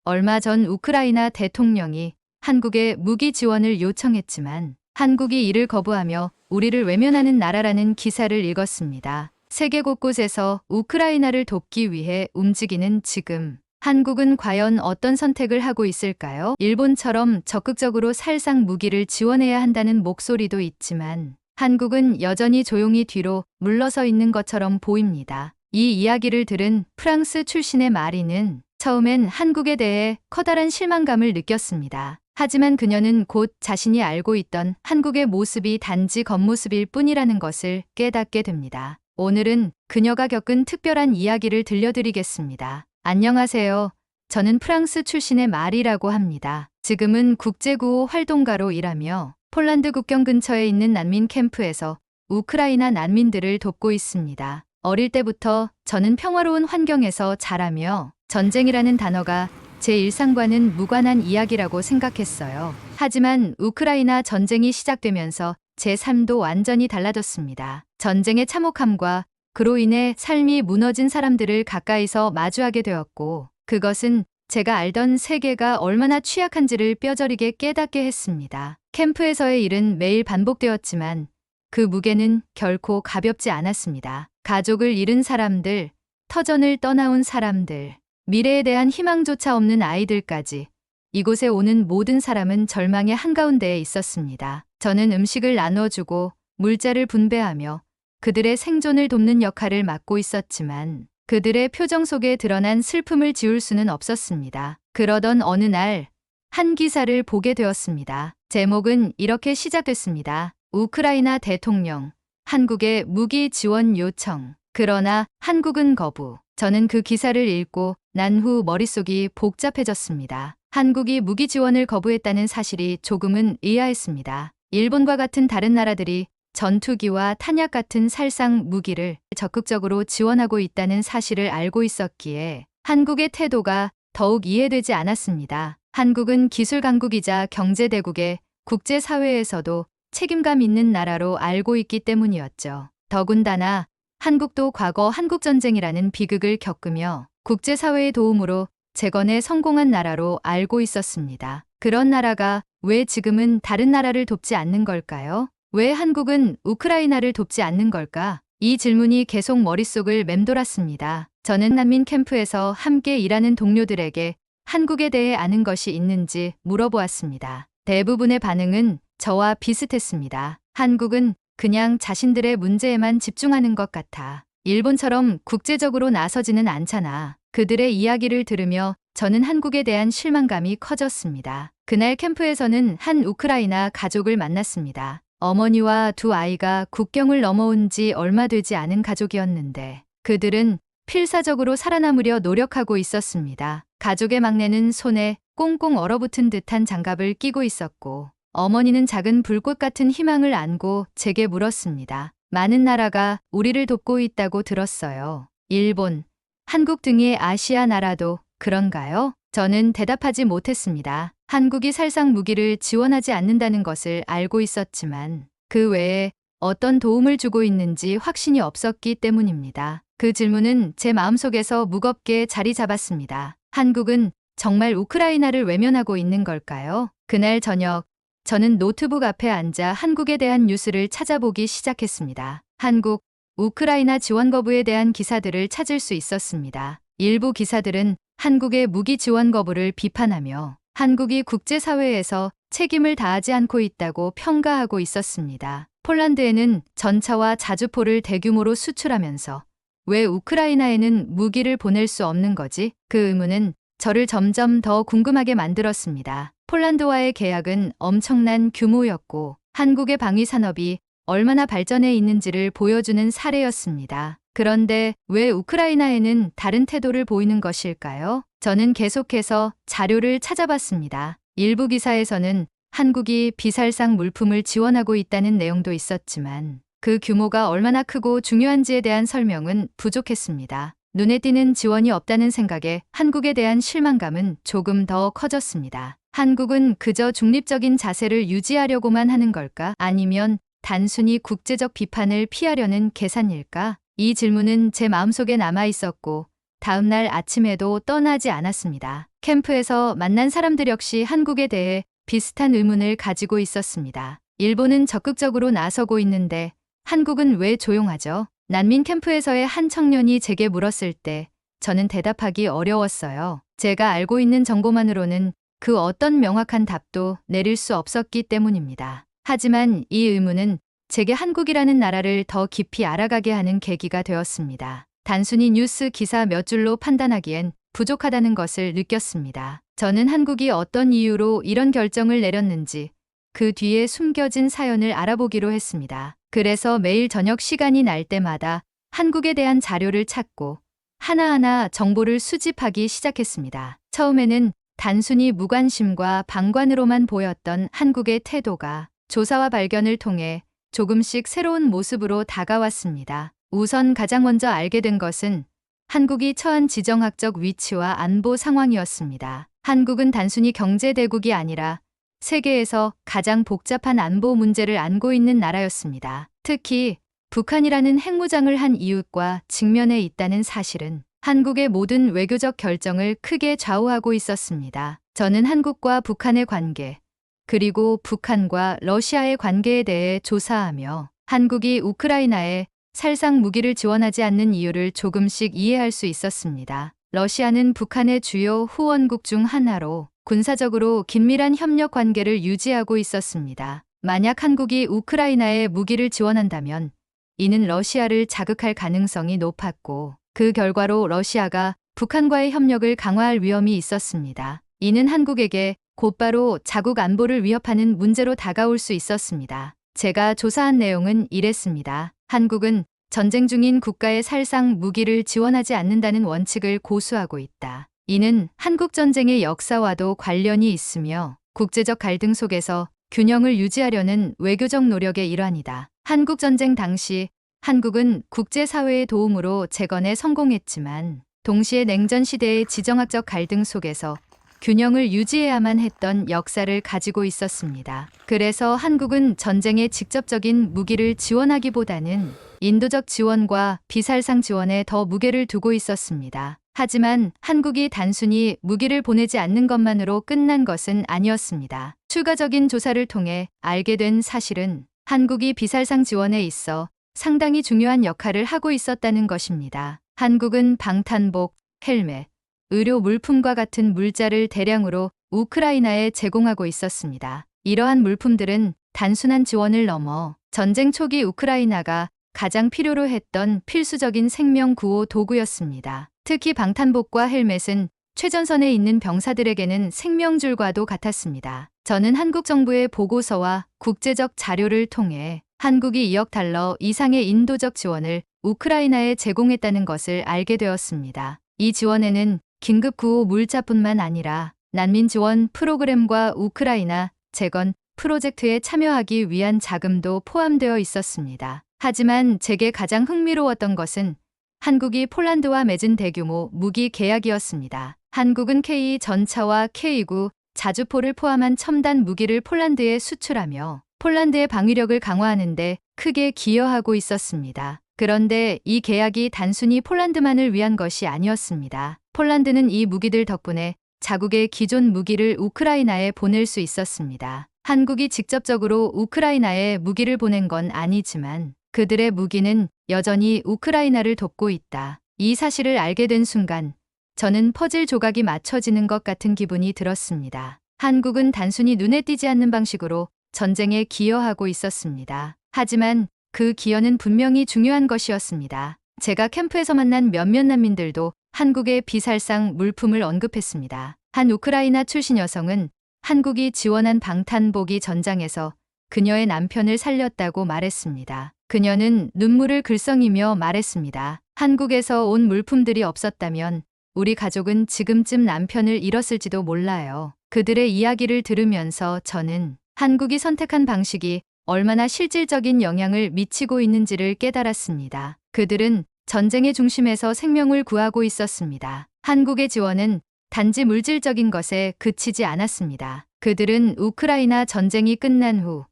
얼마 전 우크라이나 대통령이 한국에 무기 지원을 요청했지만 한국이 이를 거부하며 우리를 외면하는 나라라는 기사를 읽었습니다. 세계 곳곳에서 우크라이나를 돕기 위해 움직이는 지금 한국은 과연 어떤 선택을 하고 있을까요? 일본처럼 적극적으로 살상 무기를 지원해야 한다는 목소리도 있지만 한국은 여전히 조용히 뒤로 물러서 있는 것처럼 보입니다. 이 이야기를 들은 프랑스 출신의 마리는 처음엔 한국에 대해 커다란 실망감을 느꼈습니다. 하지만 그녀는 곧 자신이 알고 있던 한국의 모습이 단지 겉모습일 뿐이라는 것을 깨닫게 됩니다. 오늘은 그녀가 겪은 특별한 이야기를 들려드리겠습니다. 안녕하세요. 저는 프랑스 출신의 마리라고 합니다. 지금은 국제구호 활동가로 일하며 폴란드 국경 근처에 있는 난민 캠프에서 우크라이나 난민들을 돕고 있습니다. 어릴 때부터 저는 평화로운 환경에서 자라며 전쟁이라는 단어가 제 일상과는 무관한 이야기라고 생각했어요. 하지만 우크라이나 전쟁이 시작되면서 제 삶도 완전히 달라졌습니다. 전쟁의 참혹함과 그로 인해 삶이 무너진 사람들을 가까이서 마주하게 되었고, 그것은 제가 알던 세계가 얼마나 취약한지를 뼈저리게 깨닫게 했습니다. 캠프에서의 일은 매일 반복되었지만 그 무게는 결코 가볍지 않았습니다. 가족을 잃은 사람들, 터전을 떠나온 사람들, 미래에 대한 희망조차 없는 아이들까지 이곳에 오는 모든 사람은 절망의 한가운데에 있었습니다. 저는 음식을 나눠주고 물자를 분배하며 그들의 생존을 돕는 역할을 맡고 있었지만 그들의 표정 속에 드러난 슬픔을 지울 수는 없었습니다. 그러던 어느 날 한 기사를 보게 되었습니다. 제목은 이렇게 시작됐습니다. 우크라이나 대통령, 한국의 무기 지원 요청. 그러나 한국은 거부. 저는 그 기사를 읽고 난 후 머릿속이 복잡해졌습니다. 한국이 무기 지원을 거부했다는 사실이 조금은 의아했습니다. 일본과 같은 다른 나라들이 전투기와 탄약 같은 살상 무기를 적극적으로 지원하고 있다는 사실을 알고 있었기에 한국의 태도가 더욱 이해되지 않았습니다. 한국은 기술 강국이자 경제 대국의 국제사회에서도 책임감 있는 나라로 알고 있기 때문이었죠. 더군다나 한국도 과거 한국전쟁이라는 비극을 겪으며 국제사회의 도움으로 재건에 성공한 나라로 알고 있었습니다. 그런 나라가 왜 지금은 다른 나라를 돕지 않는 걸까요? 왜 한국은 우크라이나를 돕지 않는 걸까? 이 질문이 계속 머릿속을 맴돌았습니다. 저는 난민 캠프에서 함께 일하는 동료들에게 한국에 대해 아는 것이 있는지 물어보았습니다. 대부분의 반응은 저와 비슷했습니다. 한국은 그냥 자신들의 문제에만 집중하는 것 같아. 일본처럼 국제적으로 나서지는 않잖아. 그들의 이야기를 들으며 저는 한국에 대한 실망감이 커졌습니다. 그날 캠프에서는 한 우크라이나 가족을 만났습니다. 어머니와 두 아이가 국경을 넘어온 지 얼마 되지 않은 가족이었는데 그들은 필사적으로 살아남으려 노력하고 있었습니다. 가족의 막내는 손에 꽁꽁 얼어붙은 듯한 장갑을 끼고 있었고 어머니는 작은 불꽃 같은 희망을 안고 제게 물었습니다. 많은 나라가 우리를 돕고 있다고 들었어요. 일본, 한국 등의 아시아 나라도 그런가요? 저는 대답하지 못했습니다. 한국이 살상 무기를 지원하지 않는다는 것을 알고 있었지만 그 외에 어떤 도움을 주고 있는지 확신이 없었기 때문입니다. 그 질문은 제 마음속에서 무겁게 자리 잡았습니다. 한국은 정말 우크라이나를 외면하고 있는 걸까요? 그날 저녁 저는 노트북 앞에 앉아 한국에 대한 뉴스를 찾아보기 시작했습니다. 한국, 우크라이나 지원 거부에 대한 기사들을 찾을 수 있었습니다. 일부 기사들은 한국의 무기 지원 거부를 비판하며 한국이 국제사회에서 책임을 다하지 않고 있다고 평가하고 있었습니다. 폴란드에는 전차와 자주포를 대규모로 수출하면서 왜 우크라이나에는 무기를 보낼 수 없는 거지? 그 의문은 저를 점점 더 궁금하게 만들었습니다. 폴란드와의 계약은 엄청난 규모였고 한국의 방위 산업이 얼마나 발전해 있는지를 보여주는 사례였습니다. 그런데 왜 우크라이나에는 다른 태도를 보이는 것일까요? 저는 계속해서 자료를 찾아봤습니다. 일부 기사에서는 한국이 비살상 물품을 지원하고 있다는 내용도 있었지만 그 규모가 얼마나 크고 중요한지에 대한 설명은 부족했습니다. 눈에 띄는 지원이 없다는 생각에 한국에 대한 실망감은 조금 더 커졌습니다. 한국은 그저 중립적인 자세를 유지하려고만 하는 걸까? 아니면 단순히 국제적 비판을 피하려는 계산일까? 이 질문은 제 마음속에 남아 있었고 다음 날 아침에도 떠나지 않았습니다. 캠프에서 만난 사람들 역시 한국에 대해 비슷한 의문을 가지고 있었습니다. 일본은 적극적으로 나서고 있는데 한국은 왜 조용하죠? 난민 캠프에서의 한 청년이 제게 물었을 때 저는 대답하기 어려웠어요. 제가 알고 있는 정보만으로는 그 어떤 명확한 답도 내릴 수 없었기 때문입니다. 하지만 이 의문은 제게 한국이라는 나라를 더 깊이 알아가게 하는 계기가 되었습니다. 단순히 뉴스 기사 몇 줄로 판단하기엔 부족하다는 것을 느꼈습니다. 저는 한국이 어떤 이유로 이런 결정을 내렸는지 그 뒤에 숨겨진 사연을 알아보기로 했습니다. 그래서 매일 저녁 시간이 날 때마다 한국에 대한 자료를 찾고 하나하나 정보를 수집하기 시작했습니다. 처음에는 단순히 무관심과 방관으로만 보였던 한국의 태도가 조사와 발견을 통해 조금씩 새로운 모습으로 다가왔습니다. 우선 가장 먼저 알게 된 것은 한국이 처한 지정학적 위치와 안보 상황이었습니다. 한국은 단순히 경제 대국이 아니라 세계에서 가장 복잡한 안보 문제를 안고 있는 나라였습니다. 특히 북한이라는 핵무장을 한 이웃과 직면해 있다는 사실은 한국의 모든 외교적 결정을 크게 좌우하고 있었습니다. 저는 한국과 북한의 관계, 그리고 북한과 러시아의 관계에 대해 조사하며 한국이 우크라이나에 살상 무기를 지원하지 않는 이유를 조금씩 이해할 수 있었습니다. 러시아는 북한의 주요 후원국 중 하나로 군사적으로 긴밀한 협력 관계를 유지하고 있었습니다. 만약 한국이 우크라이나에 무기를 지원한다면 이는 러시아를 자극할 가능성이 높았고 그 결과로 러시아가 북한과의 협력을 강화할 위험이 있었습니다. 이는 한국에게 곧바로 자국 안보를 위협하는 문제로 다가올 수 있었습니다. 제가 조사한 내용은 이랬습니다. 한국은 전쟁 중인 국가의 살상 무기를 지원하지 않는다는 원칙을 고수하고 있다. 이는 한국 전쟁의 역사와도 관련이 있으며 국제적 갈등 속에서 균형을 유지하려는 외교적 노력의 일환이다. 한국 전쟁 당시 한국은 국제사회의 도움으로 재건에 성공했지만 동시에 냉전 시대의 지정학적 갈등 속에서 균형을 유지해야만 했던 역사를 가지고 있었습니다. 그래서 한국은 전쟁에 직접적인 무기를 지원하기보다는 인도적 지원과 비살상 지원에 더 무게를 두고 있었습니다. 하지만 한국이 단순히 무기를 보내지 않는 것만으로 끝난 것은 아니었습니다. 추가적인 조사를 통해 알게 된 사실은 한국이 비살상 지원에 있어 상당히 중요한 역할을 하고 있었다는 것입니다. 한국은 방탄복, 헬멧, 의료 물품과 같은 물자를 대량으로 우크라이나에 제공하고 있었습니다. 이러한 물품들은 단순한 지원을 넘어 전쟁 초기 우크라이나가 가장 필요로 했던 필수적인 생명 구호 도구였습니다. 특히 방탄복과 헬멧은 최전선에 있는 병사들에게는 생명줄과도 같았습니다. 저는 한국 정부의 보고서와 국제적 자료를 통해 한국이 2억 달러 이상의 인도적 지원을 우크라이나에 제공했다는 것을 알게 되었습니다. 이 지원에는 긴급 구호 물자뿐만 아니라 난민 지원 프로그램과 우크라이나 재건 프로젝트에 참여하기 위한 자금도 포함되어 있었습니다. 하지만 제게 가장 흥미로웠던 것은 한국이 폴란드와 맺은 대규모 무기 계약이었습니다. 한국은 K 전차와 K9 자주포를 포함한 첨단 무기를 폴란드에 수출하며 폴란드의 방위력을 강화하는 데 크게 기여하고 있었습니다. 그런데 이 계약이 단순히 폴란드만을 위한 것이 아니었습니다. 폴란드는 이 무기들 덕분에 자국의 기존 무기를 우크라이나에 보낼 수 있었습니다. 한국이 직접적으로 우크라이나에 무기를 보낸 건 아니지만 그들의 무기는 여전히 우크라이나를 돕고 있다. 이 사실을 알게 된 순간 저는 퍼즐 조각이 맞춰지는 것 같은 기분이 들었습니다. 한국은 단순히 눈에 띄지 않는 방식으로 전쟁에 기여하고 있었습니다. 하지만 그 기여는 분명히 중요한 것이었습니다. 제가 캠프에서 만난 몇몇 난민들도 한국의 비살상 물품을 언급했습니다. 한 우크라이나 출신 여성은 한국이 지원한 방탄복이 전장에서 그녀의 남편을 살렸다고 말했습니다. 그녀는 눈물을 글썽이며 말했습니다. 한국에서 온 물품들이 없었다면 우리 가족은 지금쯤 남편을 잃었을지도 몰라요. 그들의 이야기를 들으면서 저는 한국이 선택한 방식이 얼마나 실질적인 영향을 미치고 있는지를 깨달았습니다. 그들은 전쟁의 중심에서 생명을 구하고 있었습니다. 한국의 지원은 단지 물질적인 것에 그치지 않았습니다. 그들은 우크라이나 전쟁이 끝난 후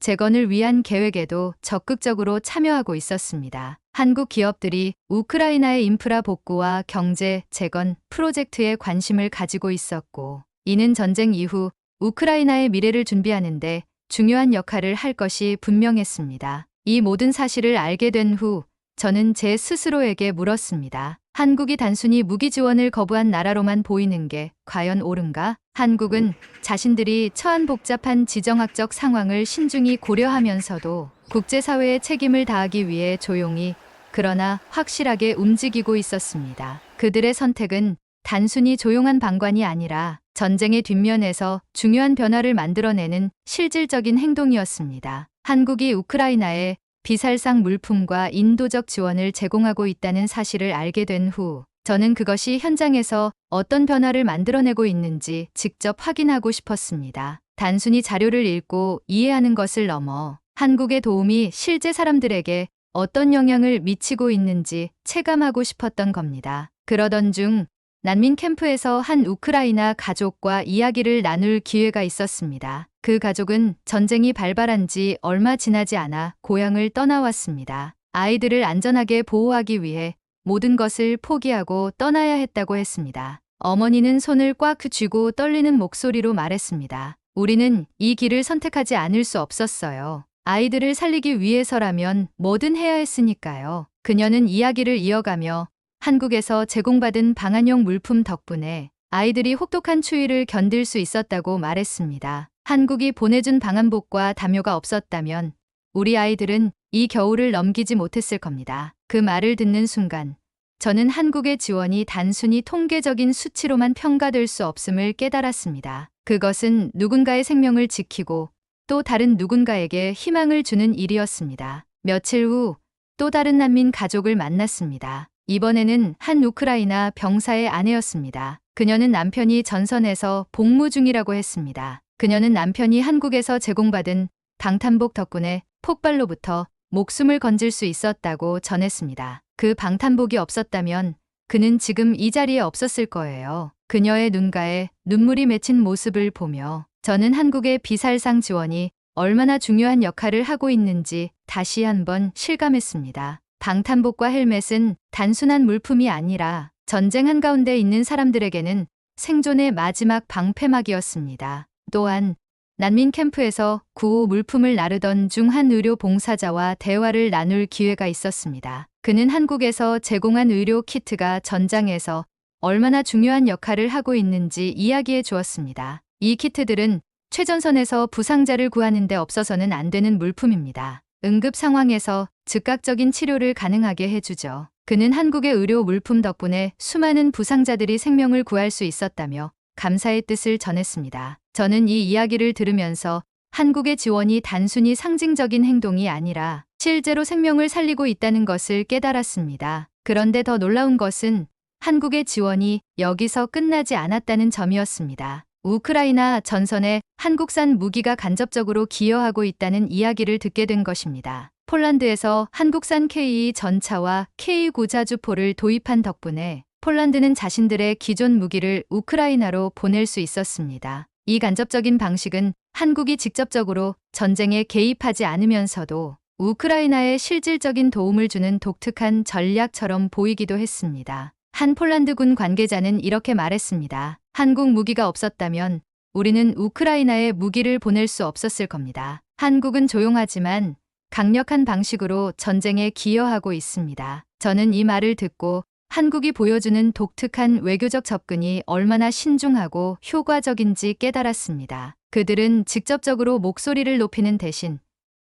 재건을 위한 계획에도 적극적으로 참여하고 있었습니다. 한국 기업들이 우크라이나의 인프라 복구와 경제 재건 프로젝트에 관심을 가지고 있었고, 이는 전쟁 이후 우크라이나의 미래를 준비하는데 중요한 역할을 할 것이 분명했습니다. 이 모든 사실을 알게 된 후 저는 제 스스로에게 물었습니다. 한국이 단순히 무기 지원을 거부한 나라로만 보이는 게 과연 옳은가? 한국은 자신들이 처한 복잡한 지정학적 상황을 신중히 고려하면서도 국제사회의 책임을 다하기 위해 조용히 그러나 확실하게 움직이고 있었습니다. 그들의 선택은 단순히 조용한 방관이 아니라 전쟁의 뒷면에서 중요한 변화를 만들어내는 실질적인 행동이었습니다. 한국이 우크라이나에 비살상 물품과 인도적 지원을 제공하고 있다는 사실을 알게 된 후, 저는 그것이 현장에서 어떤 변화를 만들어내고 있는지 직접 확인하고 싶었습니다. 단순히 자료를 읽고 이해하는 것을 넘어 한국의 도움이 실제 사람들에게 어떤 영향을 미치고 있는지 체감하고 싶었던 겁니다. 그러던 중 난민 캠프에서 한 우크라이나 가족과 이야기를 나눌 기회가 있었습니다. 그 가족은 전쟁이 발발한 지 얼마 지나지 않아 고향을 떠나왔습니다. 아이들을 안전하게 보호하기 위해 모든 것을 포기하고 떠나야 했다고 했습니다. 어머니는 손을 꽉 쥐고 떨리는 목소리로 말했습니다. 우리는 이 길을 선택하지 않을 수 없었어요. 아이들을 살리기 위해서라면 뭐든 해야 했으니까요. 그녀는 이야기를 이어가며 한국에서 제공받은 방한용 물품 덕분에 아이들이 혹독한 추위를 견딜 수 있었다고 말했습니다. 한국이 보내준 방한복과 담요가 없었다면 우리 아이들은 이 겨울을 넘기지 못했을 겁니다. 그 말을 듣는 순간 저는 한국의 지원이 단순히 통계적인 수치로만 평가될 수 없음을 깨달았습니다. 그것은 누군가의 생명을 지키고 또 다른 누군가에게 희망을 주는 일이었습니다. 며칠 후 또 다른 난민 가족을 만났습니다. 이번에는 한 우크라이나 병사의 아내였습니다. 그녀는 남편이 전선에서 복무 중이라고 했습니다. 그녀는 남편이 한국에서 제공받은 방탄복 덕분에 폭발로부터 목숨을 건질 수 있었다고 전했습니다. 그 방탄복이 없었다면 그는 지금 이 자리에 없었을 거예요. 그녀의 눈가에 눈물이 맺힌 모습을 보며 저는 한국의 비살상 지원이 얼마나 중요한 역할을 하고 있는지 다시 한번 실감했습니다. 방탄복과 헬멧은 단순한 물품이 아니라 전쟁 한가운데 있는 사람들에게는 생존의 마지막 방패막이었습니다. 또한 난민 캠프에서 구호 물품을 나르던 중 한 의료 봉사자와 대화를 나눌 기회가 있었습니다. 그는 한국에서 제공한 의료 키트가 전장에서 얼마나 중요한 역할을 하고 있는지 이야기해 주었습니다. 이 키트들은 최전선에서 부상자를 구하는 데 없어서는 안 되는 물품입니다. 응급 상황에서 즉각적인 치료를 가능하게 해주죠. 그는 한국의 의료 물품 덕분에 수많은 부상자들이 생명을 구할 수 있었다며 감사의 뜻을 전했습니다. 저는 이 이야기를 들으면서 한국의 지원이 단순히 상징적인 행동이 아니라 실제로 생명을 살리고 있다는 것을 깨달았습니다. 그런데 더 놀라운 것은 한국의 지원이 여기서 끝나지 않았다는 점이었습니다. 우크라이나 전선에 한국산 무기가 간접적으로 기여하고 있다는 이야기를 듣게 된 것입니다. 폴란드에서 한국산 K2 전차와 K9 자주포를 도입한 덕분에 폴란드는 자신들의 기존 무기를 우크라이나로 보낼 수 있었습니다. 이 간접적인 방식은 한국이 직접적으로 전쟁에 개입하지 않으면서도 우크라이나에 실질적인 도움을 주는 독특한 전략처럼 보이기도 했습니다. 한 폴란드군 관계자는 이렇게 말했습니다. 한국 무기가 없었다면 우리는 우크라이나에 무기를 보낼 수 없었을 겁니다. 한국은 조용하지만 강력한 방식으로 전쟁에 기여하고 있습니다. 저는 이 말을 듣고 한국이 보여주는 독특한 외교적 접근이 얼마나 신중하고 효과적인지 깨달았습니다. 그들은 직접적으로 목소리를 높이는 대신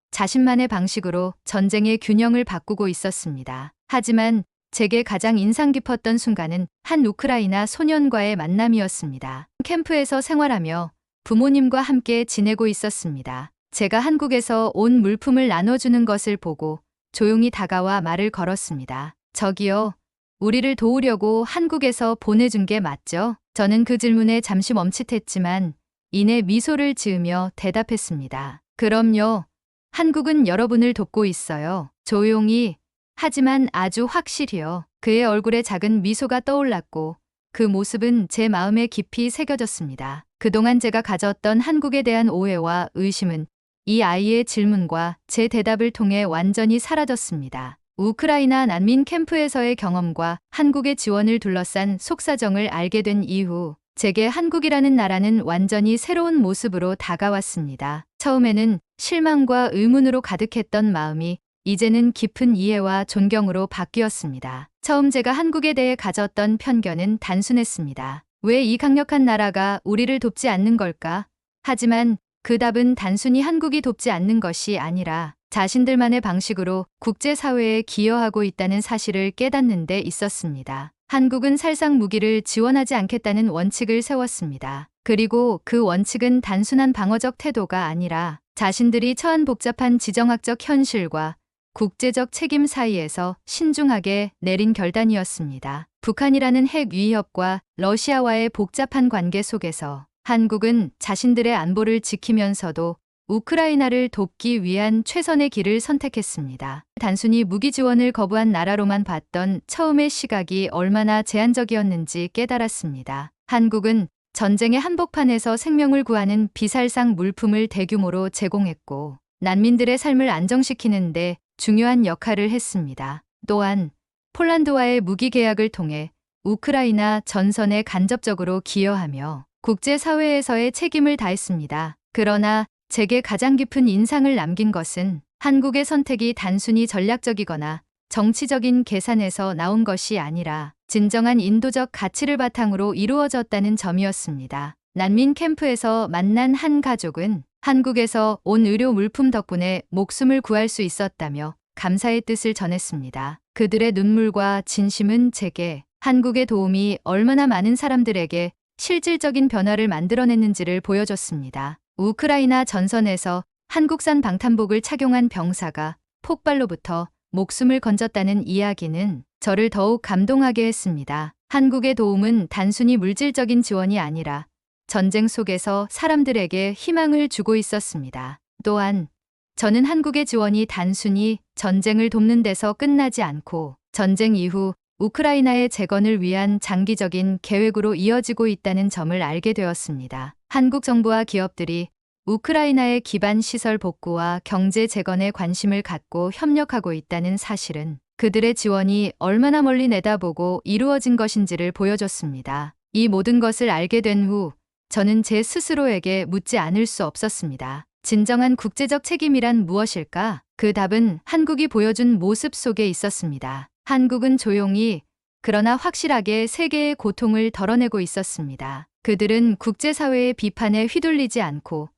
자신만의 방식으로 전쟁의 균형을 바꾸고 있었습니다. 하지만 제게 가장 인상 깊었던 순간은 한 우크라이나 소년과의 만남이었습니다. 캠프에서 생활하며 부모님과 함께 지내고 있었습니다. 제가 한국에서 온 물품을 나눠주는 것을 보고 조용히 다가와 말을 걸었습니다. 저기요, 우리를 도우려고 한국에서 보내준 게 맞죠? 저는 그 질문에 잠시 멈칫했지만 이내 미소를 지으며 대답했습니다. 그럼요. 한국은 여러분을 돕고 있어요. 조용히, 하지만 아주 확실히요. 그의 얼굴에 작은 미소가 떠올랐고 그 모습은 제 마음에 깊이 새겨졌습니다. 그동안 제가 가졌던 한국에 대한 오해와 의심은 이 아이의 질문과 제 대답을 통해 완전히 사라졌습니다. 우크라이나 난민 캠프에서의 경험과 한국의 지원을 둘러싼 속사정을 알게 된 이후 제게 한국이라는 나라는 완전히 새로운 모습으로 다가왔습니다. 처음에는 실망과 의문으로 가득했던 마음이 이제는 깊은 이해와 존경으로 바뀌었습니다. 처음 제가 한국에 대해 가졌던 편견은 단순했습니다. 왜 이 강력한 나라가 우리를 돕지 않는 걸까? 하지만 그 답은 단순히 한국이 돕지 않는 것이 아니라 자신들만의 방식으로 국제사회에 기여하고 있다는 사실을 깨닫는 데 있었습니다. 한국은 살상 무기를 지원하지 않겠다는 원칙을 세웠습니다. 그리고 그 원칙은 단순한 방어적 태도가 아니라 자신들이 처한 복잡한 지정학적 현실과 국제적 책임 사이에서 신중하게 내린 결단이었습니다. 북한이라는 핵 위협과 러시아와의 복잡한 관계 속에서 한국은 자신들의 안보를 지키면서도 우크라이나를 돕기 위한 최선의 길을 선택했습니다. 단순히 무기 지원을 거부한 나라로만 봤던 처음의 시각이 얼마나 제한적이었는지 깨달았습니다. 한국은 전쟁의 한복판에서 생명을 구하는 비살상 물품을 대규모로 제공했고 난민들의 삶을 안정시키는데 중요한 역할을 했습니다. 또한 폴란드와의 무기 계약을 통해 우크라이나 전선에 간접적으로 기여하며 국제사회에서의 책임을 다했습니다. 그러나 제게 가장 깊은 인상을 남긴 것은 한국의 선택이 단순히 전략적이거나 정치적인 계산에서 나온 것이 아니라 진정한 인도적 가치를 바탕으로 이루어졌다는 점이었습니다. 난민 캠프에서 만난 한 가족은 한국에서 온 의료 물품 덕분에 목숨을 구할 수 있었다며 감사의 뜻을 전했습니다. 그들의 눈물과 진심은 제게 한국의 도움이 얼마나 많은 사람들에게 실질적인 변화를 만들어냈는지를 보여줬습니다. 우크라이나 전선에서 한국산 방탄복을 착용한 병사가 폭발로부터 목숨을 건졌다는 이야기는 저를 더욱 감동하게 했습니다. 한국의 도움은 단순히 물질적인 지원이 아니라 전쟁 속에서 사람들에게 희망을 주고 있었습니다. 또한 저는 한국의 지원이 단순히 전쟁을 돕는 데서 끝나지 않고 전쟁 이후 우크라이나의 재건을 위한 장기적인 계획으로 이어지고 있다는 점을 알게 되었습니다. 한국 정부와 기업들이 우크라이나의 기반 시설 복구와 경제 재건에 관심을 갖고 협력하고 있다는 사실은 그들의 지원이 얼마나 멀리 내다보고 이루어진 것인지를 보여줬습니다. 이 모든 것을 알게 된 후 저는 제 스스로에게 묻지 않을 수 없었습니다. 진정한 국제적 책임이란 무엇일까? 그 답은 한국이 보여준 모습 속에 있었습니다. 한국은 조용히 그러나 확실하게 세계의 고통을 덜어내고 있었습니다. 그들은 국제사회의 비판에 휘둘리지 않고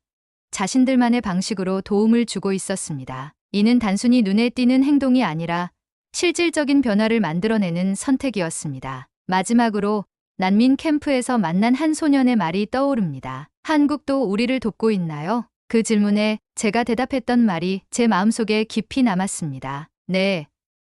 자신들만의 방식으로 도움을 주고 있었습니다. 이는 단순히 눈에 띄는 행동이 아니라 실질적인 변화를 만들어내는 선택이었습니다. 마지막으로 난민 캠프에서 만난 한 소년의 말이 떠오릅니다. 한국도 우리를 돕고 있나요? 그 질문에 제가 대답했던 말이 제 마음속에 깊이 남았습니다. 네,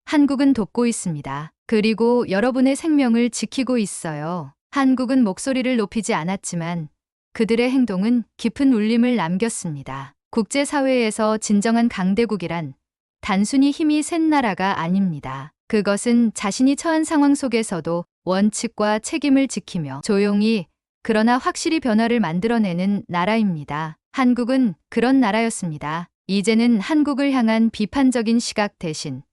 한국은 돕고 있습니다. 그리고 여러분의 생명을 지키고 있어요. 한국은 목소리를 높이지 않았지만 그들의 행동은 깊은 울림을 남겼습니다. 국제사회에서 진정한 강대국이란 단순히 힘이 센 나라가 아닙니다. 그것은 자신이 처한 상황 속에서도 원칙과 책임을 지키며 조용히 그러나 확실히 변화를 만들어내는 나라입니다. 한국은 그런 나라였습니다. 이제는 한국을 향한 비판적인 시각 대신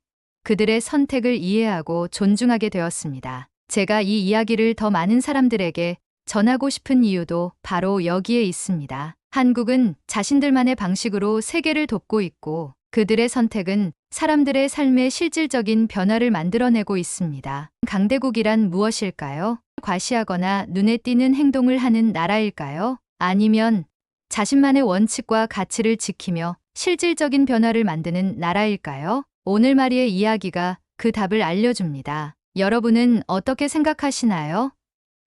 그들의 선택을 이해하고 존중하게 되었습니다. 제가 이 이야기를 더 많은 사람들에게 전하고 싶은 이유도 바로 여기에 있습니다. 한국은 자신들만의 방식으로 세계를 돕고 있고 그들의 선택은 사람들의 삶에 실질적인 변화를 만들어내고 있습니다. 강대국이란 무엇일까요? 과시하거나 눈에 띄는 행동을 하는 나라일까요? 아니면 자신만의 원칙과 가치를 지키며 실질적인 변화를 만드는 나라일까요? 오늘 마리의 이야기가 그 답을 알려줍니다. 여러분은 어떻게 생각하시나요?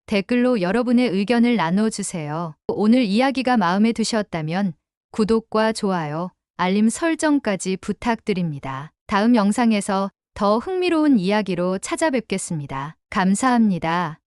댓글로 여러분의 의견을 나눠주세요. 오늘 이야기가 마음에 드셨다면 구독과 좋아요, 알림 설정까지 부탁드립니다. 다음 영상에서 더 흥미로운 이야기로 찾아뵙겠습니다. 감사합니다.